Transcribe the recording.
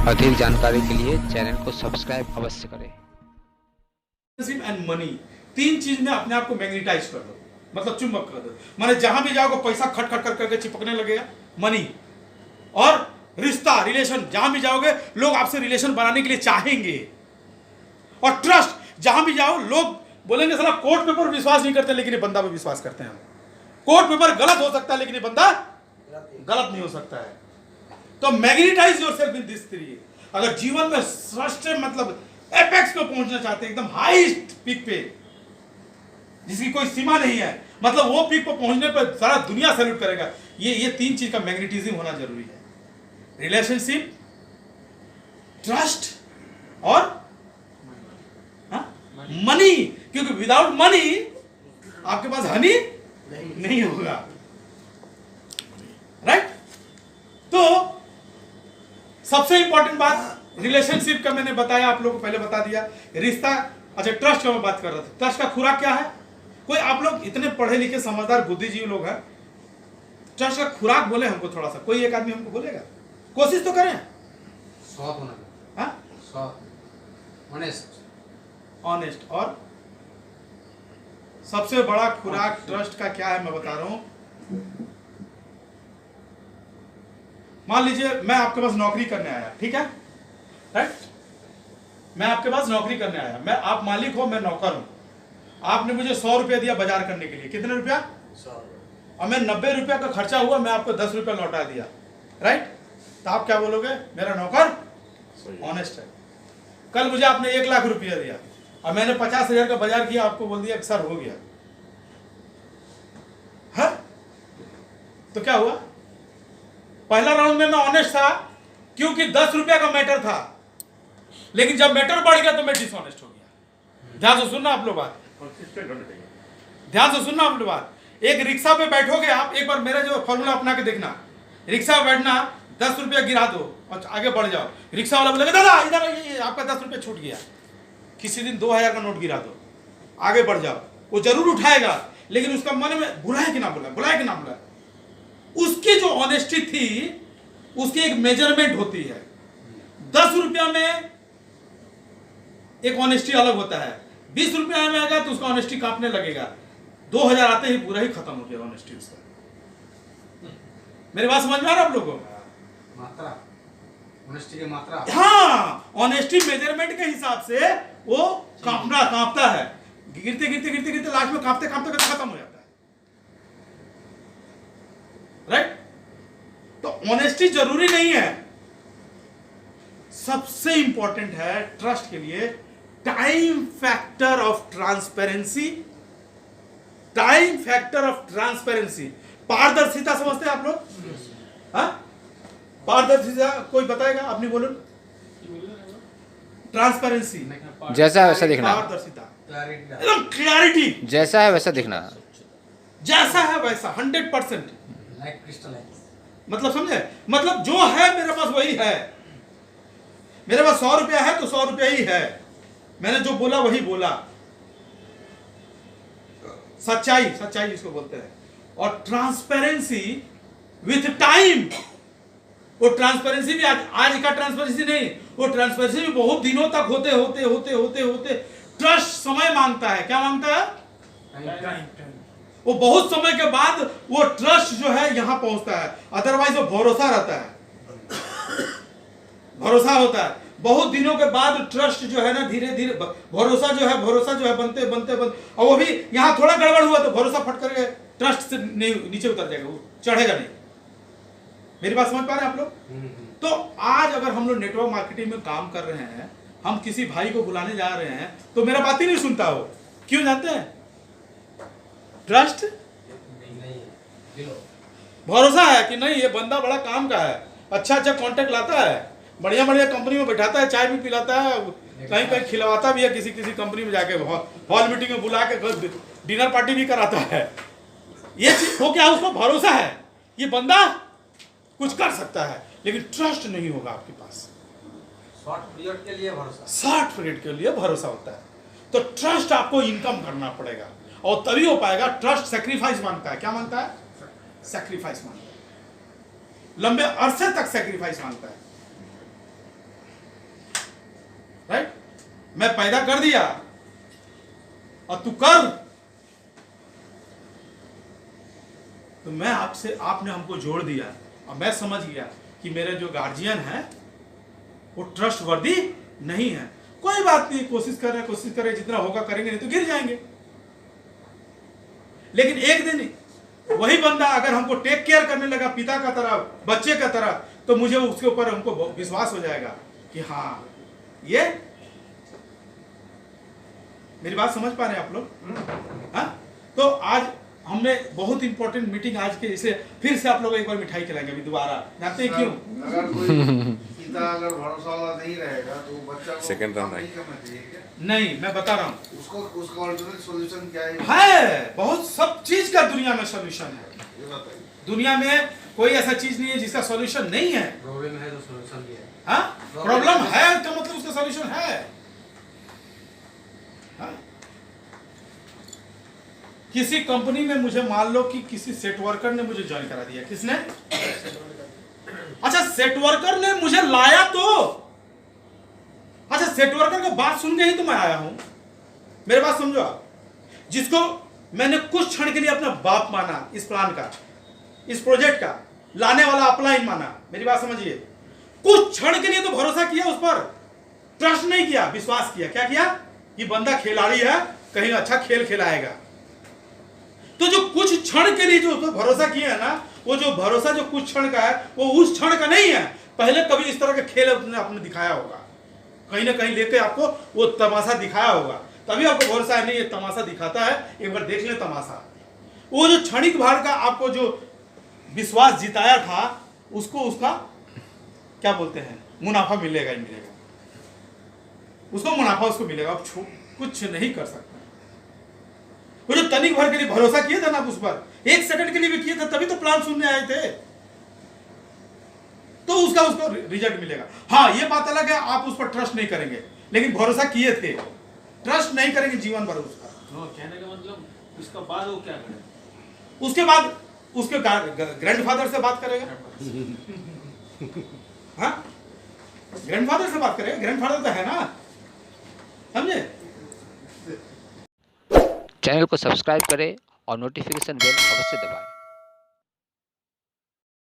अधिक जानकारी के लिए चैनल को सब्सक्राइब अवश्य करें। एंड मनी, तीन चीज में अपने आप को मैग्नेटाइज कर दो, मतलब चुंबक कर दो। माने जहां भी जाओगे पैसा खट खट करके चिपकने लगेगा, मनी। और रिश्ता, रिलेशन, जहां भी जाओगे लोग आपसे रिलेशन बनाने के लिए चाहेंगे। और ट्रस्ट, जहां भी जाओ लोग बोलेंगे साला कोर्ट पेपर विश्वास नहीं करते लेकिन ये बंदा पे विश्वास करते हैं हम। कोर्ट पेपर गलत हो सकता है लेकिन ये बंदा गलत नहीं हो सकता है। तो magnetize yourself in this three. अगर जीवन में श्रेष्ठ मतलब एपेक्स पे पहुंचना चाहते हैं, एकदम हाईएस्ट पीक पे जिसकी कोई सीमा नहीं है, मतलब वो पीक पे पहुंचने पर सारा दुनिया सैल्यूट करेगा। ये तीन चीज का मैग्नेटिज्म होना जरूरी है। रिलेशनशिप, ट्रस्ट और मनी। क्योंकि विदाउट मनी आपके पास हनी नहीं होगा, राइट। तो सबसे इंपॉर्टेंट बात रिलेशनशिप का मैंने बताया, आप लोगों को पहले बता दिया। रिश्ता, अच्छा ट्रस्ट का मैं बात कर रहा था। ट्रस्ट का खुराक क्या है? कोई आप लोग इतने पढ़े लिखे समझदार बुद्धिजीवी लोग हैं, ट्रस्ट का खुराक बोले हमको थोड़ा सा, कोई एक आदमी हमको बोलेगा? कोशिश तो करें। सॉफ्ट होना, हाँ, सॉफ्ट, ऑनेस्ट। ऑनेस्ट। और सबसे बड़ा खुराक ट्रस्ट का क्या है मैं बता रहा हूं। मान लीजिए मैं आपके पास नौकरी करने आया, ठीक है, राइट। मैं आपके पास नौकरी करने आया, मैं, आप मालिक हो, मैं नौकर हूं। आपने मुझे 100 रुपया दिया बाजार करने के लिए। कितने रुपया? 100। और मैं 90 रुपया का खर्चा हुआ, मैं आपको 10 रुपया लौटा दिया, राइट। तो आप क्या बोलोगे? मेरा नौकर ऑनेस्ट है। कल मुझे आपने 1 लाख रुपया दिया और मैंने 50,000 का बाजार किया, आपको बोल दिया सर हो गया, हाँ? तो क्या हुआ? पहला राउंड में मैं ऑनेस्ट था क्योंकि 10 रुपया का मैटर था, लेकिन जब मैटर बढ़ गया तो मैं डिसऑनेस्ट हो गया। ध्यान से सुनना आप लोग बात, ध्यान से सुनना आप लोग बात। एक रिक्शा पे बैठोगे आप, एक बार मेरा जो फॉर्मूला अपना के देखना। रिक्शा पे बैठना, 10 रुपया गिरा दो और आगे बढ़ जाओ। रिक्शा वाला बोलेगा दादा इधर ये आपका 10 रुपया छूट गया। किसी दिन 2000 का नोट गिरा दो, आगे बढ़ जाओ। वो जरूर उठाएगा, लेकिन उसका मन में बुलाए कि ना बुलाए, बुलाए कि ना बुलाए। उसकी जो ऑनेस्टी थी उसकी एक मेजरमेंट होती है। 10 रुपया में एक ऑनेस्टी अलग होता है, 20 रुपया में आएगा तो उसका ऑनेस्टी कांपने लगेगा, 2000 आते ही पूरा ही खत्म हो गया ऑनेस्टी उसका। मेरी बात समझ में आ रहा है आप लोगों को? मात्रा, ऑनेस्टी की मात्रा। हाँ, ऑनेस्टी मेजरमेंट के हिसाब से वो कांपता है, गिरते गिरते गिरते गिरते लास्ट में कांपते कांपते खत्म हो जाता है, राइट। तो ऑनेस्टी जरूरी नहीं है। सबसे इंपॉर्टेंट है ट्रस्ट के लिए time factor of transparency. Time factor of transparency, पारदर्शिता समझते हैं आप लोग? हाँ, पारदर्शिता कोई बताएगा? आप नहीं बोलो। ट्रांसपेरेंसी जैसा है वैसा दिखना, पारदर्शिता, एकदम क्लैरिटी, जैसा है वैसा दिखना, जैसा है वैसा 100%। लाइक क्रिस्टलाइन, मतलब समझे? मतलब जो है मेरे पास वही है। मेरे पास 100 रुपया है तो 100 रुपया ही है, मैंने जो बोला वही बोला। सच्चाई, सच्चाई जिसको बोलते हैं। और ट्रांसपेरेंसी विथ टाइम, वो ट्रांसपेरेंसी भी आज का ट्रांसपेरेंसी नहीं, वो ट्रांसपेरेंसी भी बहुत दिनों तक होते होते होते होते होते ट्रस्ट समय मांगता है। क्या मांगता है? टाइम। वो बहुत समय के बाद वो ट्रस्ट जो है यहां पहुंचता है, अदरवाइज वो भरोसा रहता है, भरोसा होता है। बहुत दिनों के बाद ट्रस्ट जो है ना धीरे धीरे भरोसा जो है बनते बनते और वो भी यहां थोड़ा गड़बड़ हुआ तो भरोसा फट करके ट्रस्ट से नीचे उतर जाएगा, वो चढ़ेगा नहीं। मेरी बात समझ पा रहे हैं आप लोग? तो आज अगर हम लोग नेटवर्क मार्केटिंग में काम कर रहे हैं, हम किसी भाई को बुलाने जा रहे हैं तो मेरा बात ही नहीं सुनता हो, क्यों जानते हैं? ट्रस्ट नहीं, भरोसा है कि नहीं ये बंदा बड़ा काम का है, अच्छा अच्छा कॉन्टेक्ट लाता है, बढ़िया बढ़िया कंपनी में बैठाता है, चाय भी पिलाता है, कहीं कहीं खिलवाता भी है, किसी किसी कंपनी में जाके हॉल मीटिंग में बुला के डिनर पार्टी भी कराता है। ये चीज हो क्या? उसको भरोसा है ये बंदा कुछ कर सकता है, लेकिन ट्रस्ट नहीं होगा आपके पास। शॉर्ट पीरियड के लिए भरोसा, शॉर्ट पीरियड के लिए भरोसा होता है। तो ट्रस्ट आपको इनकम करना पड़ेगा और तभी हो पाएगा। ट्रस्ट सेक्रीफाइस मांगता है। क्या मांगता है? सेक्रीफाइस मांगता है, लंबे अरसे तक सेक्रीफाइस मांगता है। मैं पैदा कर दिया और तू कर, तो मैं आपने हमको जोड़ दिया और मैं समझ गया कि मेरे जो गार्जियन है वो ट्रस्टवर्दी नहीं है। कोई बात नहीं, कोशिश कर रहे, जितना होगा करेंगे, नहीं तो गिर जाएंगे। लेकिन एक दिन वही बंदा अगर हमको टेक केयर करने लगा पिता का तरह, बच्चे का तरह, तो मुझे उसके ऊपर हमको विश्वास हो जाएगा कि हाँ, ये मेरी बात समझ पा रहे हैं आप लोग? हाँ, तो आज हमने बहुत इंपॉर्टेंट मीटिंग आज के, इसे फिर से आप लोग एक बार मिठाई खिलाएंगे अभी दोबारा। जानते हैं क्यों? अगर कोई पिता अगर भरोसा वाला नहीं रहेगा तो बच्चा को सेकंड राउंड नहीं करना चाहिए क्या? नहीं, मैं बता रहा हूँ उसका अल्टरनेट सॉल्यूशन क्या है। बहुत सब चीज का दुनिया में सॉल्यूशन है। ये बताइए। दुनिया में कोई ऐसा चीज नहीं है जिसका सॉल्यूशन नहीं है। प्रॉब्लम है तो सॉल्यूशन भी है। हाँ, प्रॉब्लम है तो मतलब उसका सॉल्यूशन है। हाँ? किसी कंपनी में मुझे मान लो कि किसी सेट वर्कर ने मुझे ज्वाइन करा दिया। किसने? अच्छा, सेट वर्कर ने मुझे लाया तो, अच्छा सेट वर्कर का बात सुन के ही तो मैं आया हूं। मेरे बात समझो आप, जिसको मैंने कुछ क्षण के लिए अपना बाप माना, इस प्लान का, इस प्रोजेक्ट का लाने वाला अपलाइन माना, मेरी बात समझिए, कुछ क्षण के लिए तो भरोसा किया उस पर, ट्रस्ट नहीं किया, विश्वास किया। क्या किया? ये बंदा खिलाड़ी है, कहीं अच्छा खेल खिलाएगा। तो जो कुछ क्षण के लिए जो उस पर भरोसा किया है ना, वो जो भरोसा जो कुछ क्षण का है, वो उस क्षण का नहीं है। पहले कभी इस तरह का खेल आपने दिखाया होगा, कहीं ना कहीं लेके आपको वो तमाशा दिखाया होगा, तभी आपको भरोसा है। नहीं, ये तमाशा दिखाता है, एक बार देख ले तमाशा। वो जो क्षणिक भार का आपको जो विश्वास जिताया था, उसको उसका क्या बोलते हैं, मुनाफा मिलेगा ही मिलेगा, उसको मुनाफा उसको मिलेगा। आप कुछ नहीं कर सकते। वो जो तनिक भर के लिए भरोसा किया था ना उस पर, एक सेकंड के लिए भी किया था, तभी तो प्लान सुनने आए थे, तो उसको रिजल्ट मिलेगा। हाँ, ये बात अलग है आप उस पर ट्रस्ट नहीं करेंगे, लेकिन भरोसा किए थे, ट्रस्ट नहीं करेंगे जीवन भर उसका। कहने का मतलब उसका बाद वो क्या करेगा? उसके बाद उसके ग्रैंडफादर से बात करेगा। हाँ, ग्रैंडफादर से बात करेगा, ग्रैंडफादर तो है ना, समझे? चैनल को सब्सक्राइब करें और नोटिफिकेशन बेल अवश्य दबाएं।